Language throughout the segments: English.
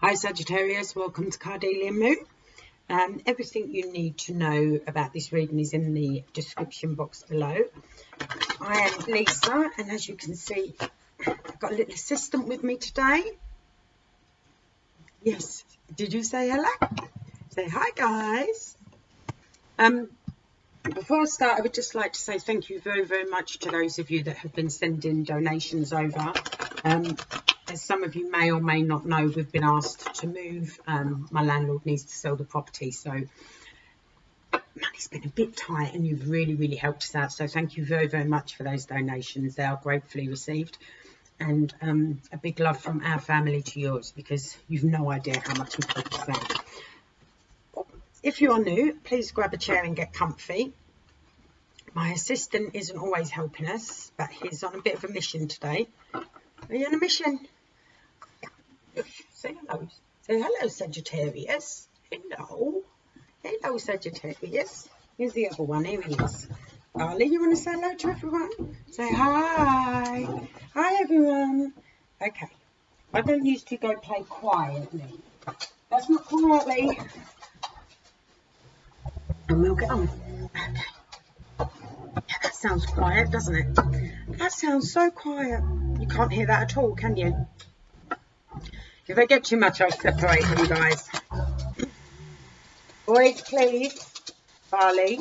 Hi Sagittarius, welcome to Cardelian Moon. Everything you need to know about this reading is in the description box below. I am Lisa, and as you can see, I've got a little assistant with me today. Yes, did you say hello? Say hi guys. Before I start, I would just like to say thank you very, very much to those of you that have been sending donations over. As some of you may or may not know, we've been asked to move. My landlord needs to sell the property, so money's been a bit tight and you've really, really helped us out. So thank you very, very much for those donations. They are gratefully received. And a big love from our family to yours, because you've no idea how much you've helped us out. If you are new, please grab a chair and get comfy. My assistant isn't always helping us, but he's on a bit of a mission today. Are you on a mission? Say hello. Say hello, Sagittarius. Hello. Hello, Sagittarius. Here's the other one. Here he is. Darling, you want to say hello to everyone? Say hi. Hi, everyone. Okay. I don't used to go play quietly. That's not quietly. And we'll get on. Okay. Yeah, that sounds quiet, doesn't it? That sounds so quiet. You can't hear that at all, can you? If I get too much, I'll separate them, guys. Boys, please. Barley.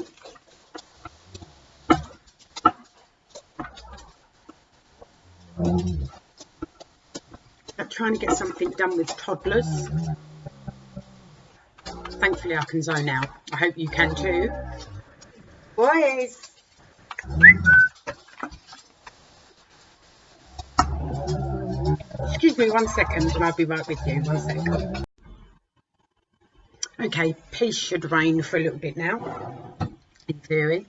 I'm trying to get something done with toddlers. Thankfully, I can zone out. I hope you can too. Boys. Excuse me 1 second and I'll be right with you. 1 second. Okay, peace should reign for a little bit now. In theory.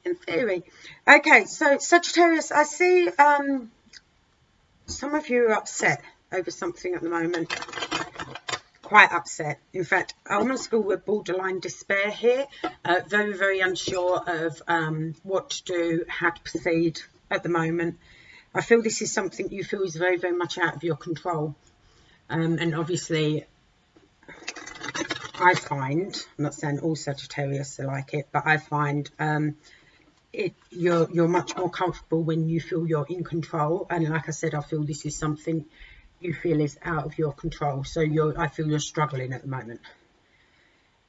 In theory. Okay, so Sagittarius, I see some of you are upset over something at the moment. Quite upset. In fact, I almost feel we're borderline despair here. Very, very unsure of what to do, how to proceed at the moment. I feel this is something you feel is very, very much out of your control. And obviously, I find, I'm not saying all Sagittarius are like it, but I find you're much more comfortable when you feel you're in control. And like I said, I feel this is something you feel is out of your control. So I feel you're struggling at the moment.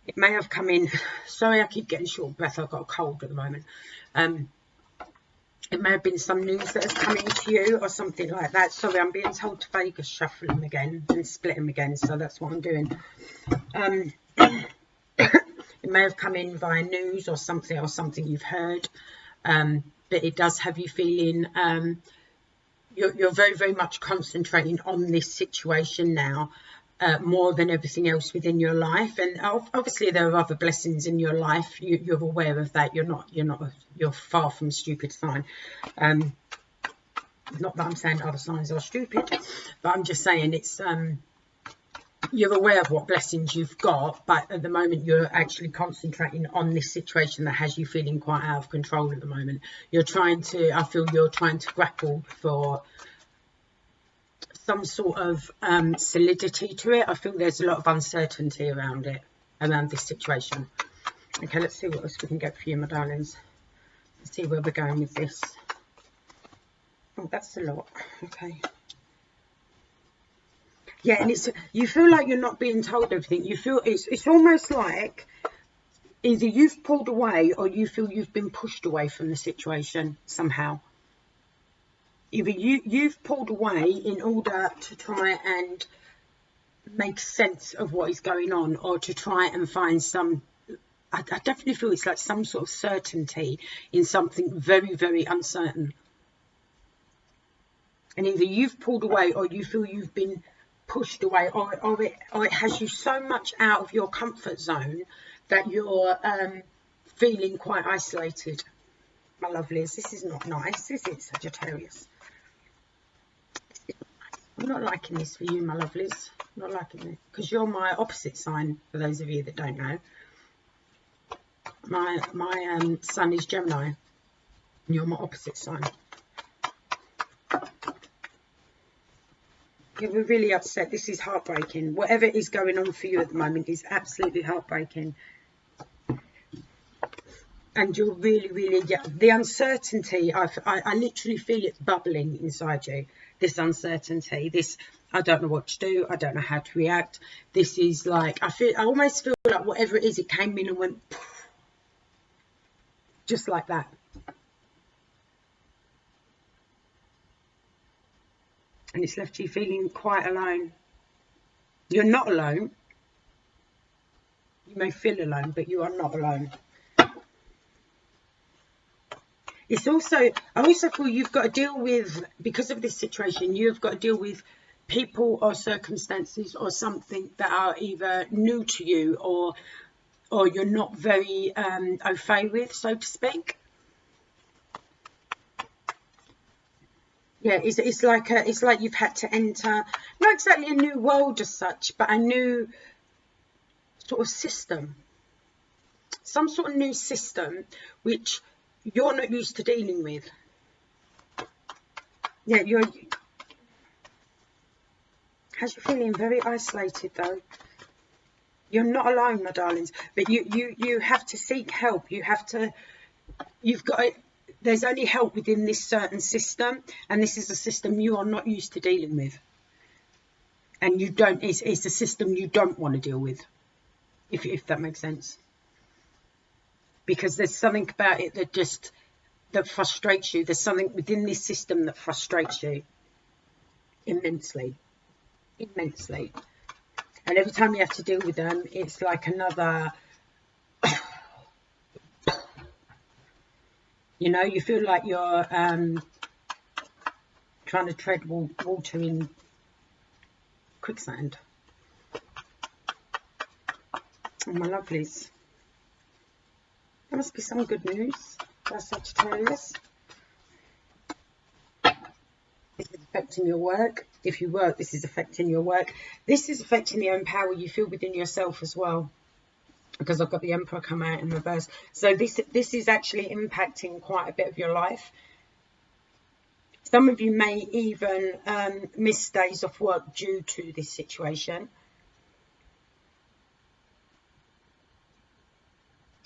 It may have come in. Sorry, I keep getting short of breath. I've got a cold at the moment. It may have been some news that has come into you or something like that. Sorry, I'm being told to Vegas shuffle them again and split them again. So that's what I'm doing. It may have come in via news or something you've heard. But it does have you feeling you're very, very much concentrating on this situation now, more than everything else within your life. And obviously there are other blessings in your life. You're aware of that. You're far from stupid sign. Not that I'm saying other signs are stupid, but I'm just saying it's you're aware of what blessings you've got, but at the moment you're actually concentrating on this situation that has you feeling quite out of control at the moment. I feel you're trying to grapple for some sort of solidity to it. I feel there's a lot of uncertainty around this situation. Okay, let's see what else we can get for you, my darlings. Let's see where we're going with this. Oh, that's a lot. Okay. Yeah, and you feel like you're not being told everything. You feel it's almost like either you've pulled away or you feel you've been pushed away from the situation somehow. Either you've pulled away in order to try and make sense of what is going on, or to try and find some. I definitely feel it's like some sort of certainty in something very, very uncertain. And either you've pulled away or you feel you've been pushed away, or it has you so much out of your comfort zone that you're feeling quite isolated. My lovelies, this is not nice, is it, Sagittarius? I'm not liking this for you, my lovelies. I'm not liking it, because you're my opposite sign, for those of you that don't know. My sun is Gemini, and you're my opposite sign. Yeah, we're really upset. This is heartbreaking. Whatever is going on for you at the moment is absolutely heartbreaking. And you're really, yeah, the uncertainty, I literally feel it bubbling inside you. This uncertainty, this, I don't know what to do. I don't know how to react. This is like, I almost feel like whatever it is, it came in and went poof, just like that. And it's left you feeling quite alone. You're not alone. You may feel alone, but you are not alone. It's also, I also feel you've got to deal with, because of this situation, you've got to deal with people or circumstances or something that are either new to you or you're not very au fait with, so to speak. Yeah, it's like you've had to enter, not exactly a new world as such, but a new sort of system, some sort of new system which you're not used to dealing with. Yeah, has you feeling very isolated though. You're not alone, my darlings, but you have to seek help. You've got to, there's only help within this certain system, and this is a system you are not used to dealing with, and you don't, it's a system you don't want to deal with, if that makes sense, because there's something about it that frustrates you. There's something within this system that frustrates you immensely. And every time you have to deal with them, it's like another, you know, you feel like you're trying to tread water in quicksand. Oh, my lovelies. There must be some good news for Sagittarius. This is affecting your work. If you work, this is affecting your work. This is affecting the own power you feel within yourself as well, because I've got the Emperor come out in reverse. So this is actually impacting quite a bit of your life. Some of you may even miss days off work due to this situation.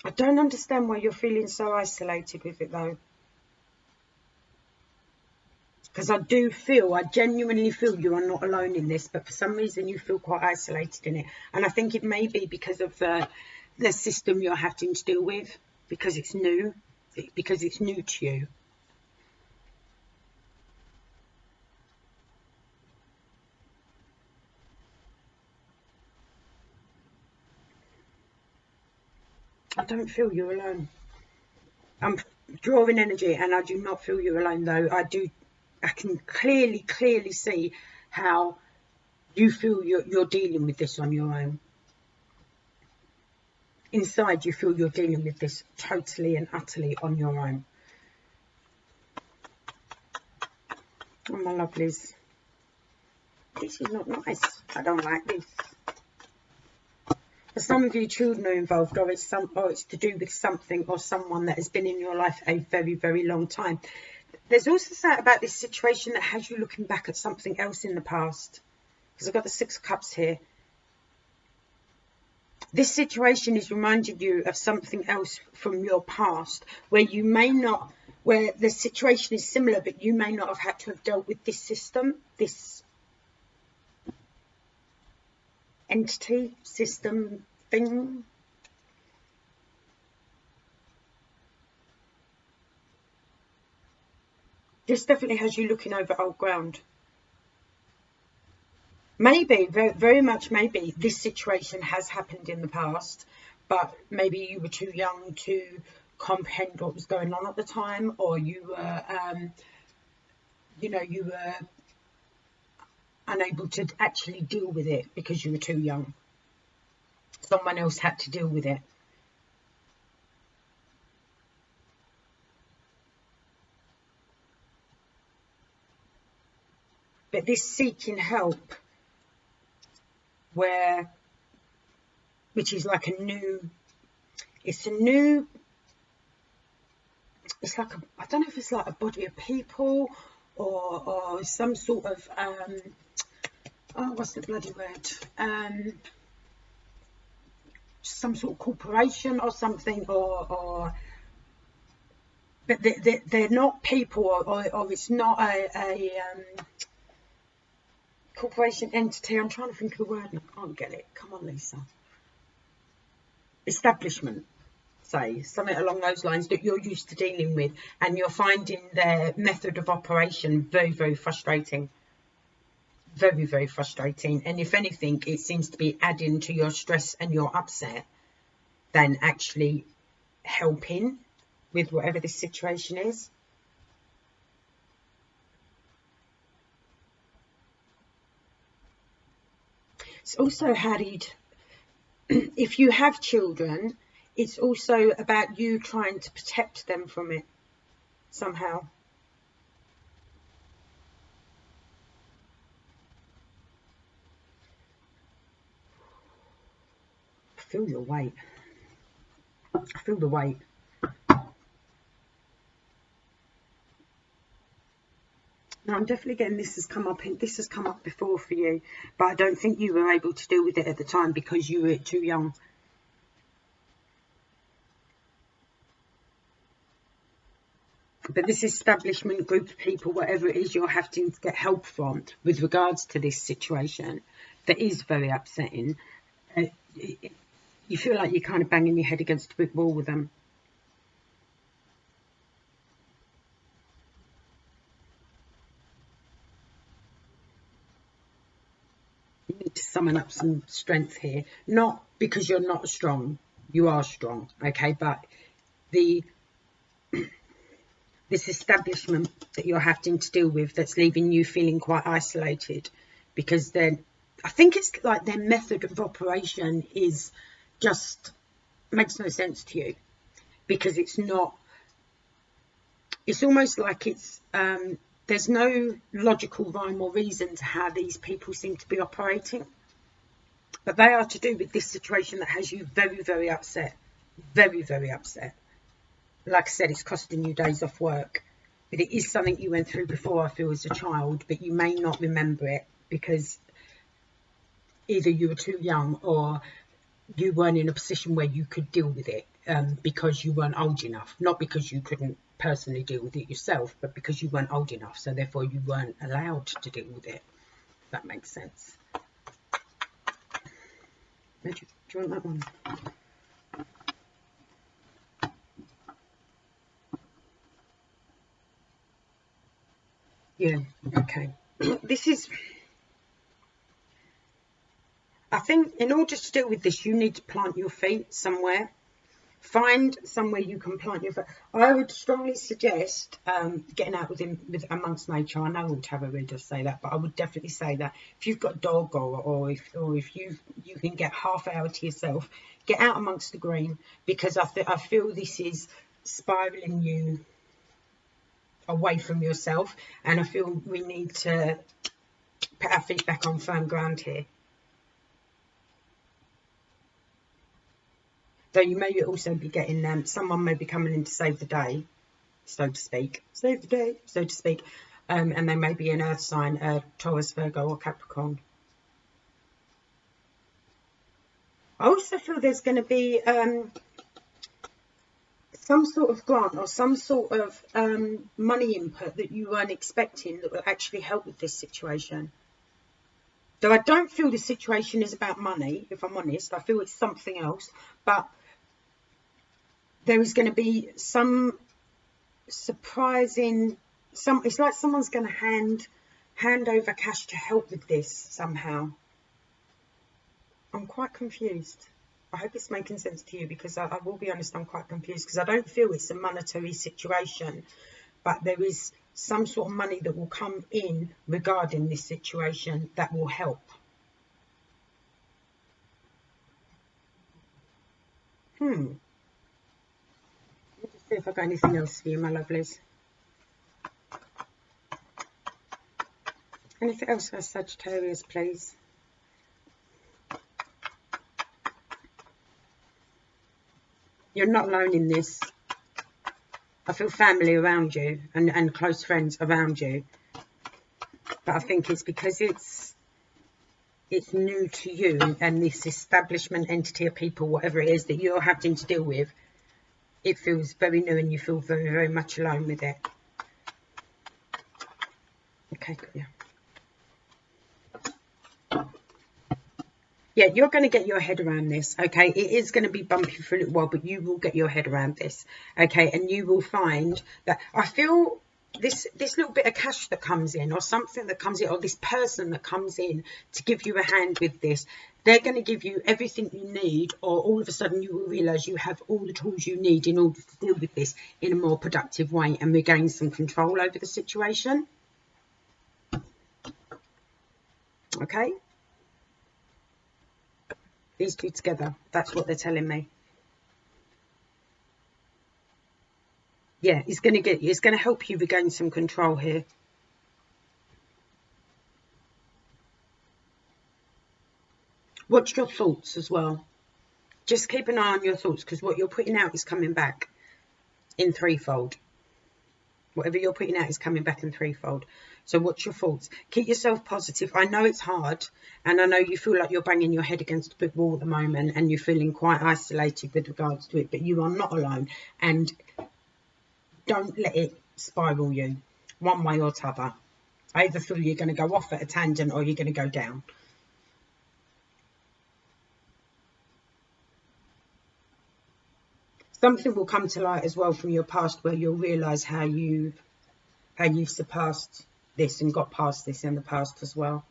I don't understand why you're feeling so isolated with it though. Because I genuinely feel you are not alone in this, but for some reason you feel quite isolated in it. And I think it may be because of the system you're having to deal with, because it's new to you. I don't feel you're alone. I'm drawing energy and I do not feel you're alone though. I can clearly see how you feel you're dealing with this on your own. Inside you feel you're dealing with this totally and utterly on your own. Oh, my lovelies. This is not nice. I don't like this. For some of you, children are involved, or it's to do with something or someone that has been in your life a very long time. There's also something about this situation that has you looking back at something else in the past, because I've got the Six of Cups here. This situation is reminding you of something else from your past, where the situation is similar, but you may not have had to have dealt with this system, this entity, system, thing. This definitely has you looking over old ground. Maybe, very much maybe, this situation has happened in the past, but maybe you were too young to comprehend what was going on at the time, or you were, you were unable to actually deal with it because you were too young. Someone else had to deal with it. But this seeking help, which is like it's like I don't know if it's like a body of people or some sort of Oh, what's the bloody word? Some sort of corporation or something, or but they're not people, or it's not a corporation entity. I'm trying to think of the word and I can't get it. Come on, Lisa. Establishment, say, something along those lines that you're used to dealing with, and you're finding their method of operation very, very frustrating. Very, very frustrating. And if anything, it seems to be adding to your stress and your upset than actually helping with whatever this situation is. It's also harried. If you have children, it's also about you trying to protect them from it somehow. I feel your weight. I feel the weight. Now, I'm definitely getting this has come up. This has come up before for you, but I don't think you were able to deal with it at the time because you were too young. But this establishment, group of people, whatever it is you're having to get help from with regards to this situation, that is very upsetting. You feel like you're kind of banging your head against a brick wall with them. You need to summon up some strength here. Not because you're not strong. You are strong, okay? But this establishment that you're having to deal with, that's leaving you feeling quite isolated, because then I think it's like their method of operation is just makes no sense to you, because it's not, it's almost like it's there's no logical rhyme or reason to how these people seem to be operating, but they are to do with this situation that has you very, very upset. Very, very upset. Like I said, it's costing you days off work, but it is something you went through before, I feel, as a child, but you may not remember it because either you were too young or you weren't in a position where you could deal with it, because you weren't old enough. Not because you couldn't personally deal with it yourself, but because you weren't old enough, so therefore you weren't allowed to deal with it. If that makes sense. Do you want that one? Yeah, okay. This is, I think in order to deal with this, you need to plant your feet somewhere. Find somewhere you can plant your feet. I would strongly suggest getting out with amongst nature. I know all tarot readers say that, but I would definitely say that if you've got a dog or if you can get half hour to yourself, get out amongst the green, because I feel this is spiraling you away from yourself, and I feel we need to put our feet back on firm ground here. Though you may also be getting someone may be coming in to save the day, so to speak. Save the day, so to speak. And they may be an earth sign, Taurus, Virgo or Capricorn. I also feel there's going to be some sort of grant or some sort of money input that you weren't expecting that will actually help with this situation. Though I don't feel the situation is about money, if I'm honest. I feel it's something else. But there is going to be some surprising, it's like someone's going to hand over cash to help with this somehow. I'm quite confused. I hope it's making sense to you, because I will be honest, I'm quite confused, because I don't feel it's a monetary situation, but there is some sort of money that will come in regarding this situation that will help. Let me just see if I've got anything else for you, my lovelies. Anything else for Sagittarius, please? You're not alone in this. I feel family around you and close friends around you. But I think it's because it's it's new to you, and this establishment entity of people, whatever it is that you're having to deal with, it feels very new and you feel very, very much alone with it. Okay, got you. Yeah, you're going to get your head around this, okay? It is going to be bumpy for a little while, but you will get your head around this, okay? And you will find that, I feel this little bit of cash that comes in, or something that comes in, or this person that comes in to give you a hand with this, they're going to give you everything you need, or all of a sudden you will realise you have all the tools you need in order to deal with this in a more productive way and regain some control over the situation. Okay? These two together, that's what they're telling me. Yeah, it's going to help you regain some control here. Watch your thoughts as well. Just keep an eye on your thoughts, because what you're putting out is coming back in threefold. Whatever you're putting out is coming back in threefold. So watch your thoughts. Keep yourself positive. I know it's hard, and I know you feel like you're banging your head against a brick wall at the moment, and you're feeling quite isolated with regards to it, but you are not alone. And don't let it spiral you one way or t'other. I either feel you're going to go off at a tangent or you're going to go down. Something will come to light as well from your past, where you'll realise how you've surpassed this and got past this in the past as well.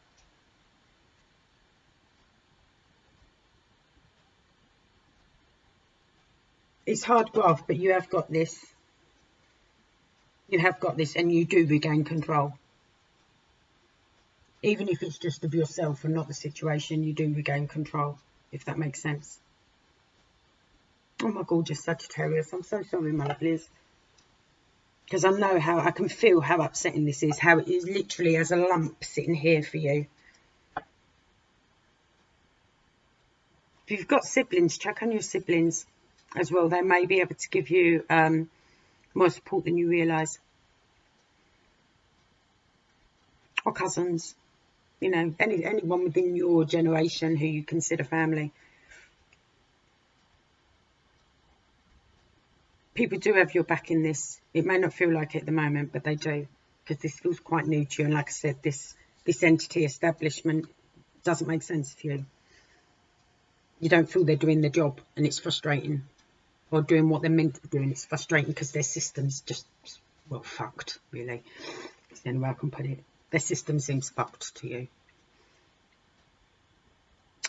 It's hard graft, but you have got this. You have got this, and you do regain control. Even if it's just of yourself and not the situation, you do regain control, if that makes sense. Oh, my gorgeous Sagittarius, I'm so sorry, my lovelies. Because I know how, I can feel how upsetting this is, how it is literally as a lump sitting here for you. If you've got siblings, check on your siblings as well. They may be able to give you more support than you realise. Or cousins, you know, anyone within your generation who you consider family. People do have your back in this. It may not feel like it at the moment, but they do, because this feels quite new to you. And like I said, this entity establishment doesn't make sense to you. You don't feel they're doing the job, and it's frustrating. Or doing what they're meant to be doing. It's frustrating because their system's just, well, fucked, really. That's the only way I can put it. Their system seems fucked to you.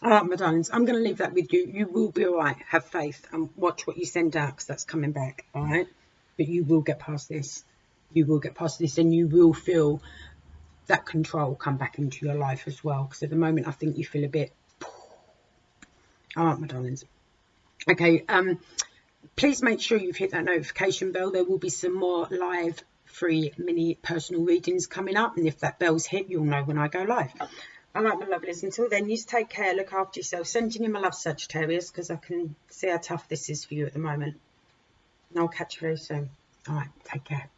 All right, my darlings, I'm going to leave that with you. You will be all right. Have faith and watch what you send out, because that's coming back, all right? But you will get past this. You will get past this, and you will feel that control come back into your life as well, because at the moment I think you feel a bit... All right, my darlings. Okay, please make sure you've hit that notification bell. There will be some more live free mini personal readings coming up, and if that bell's hit, you'll know when I go live. All right, my lovelies, until then, you take care, look after yourself. Sending you my love, Sagittarius, because I can see how tough this is for you at the moment. And I'll catch you very soon. All right, take care.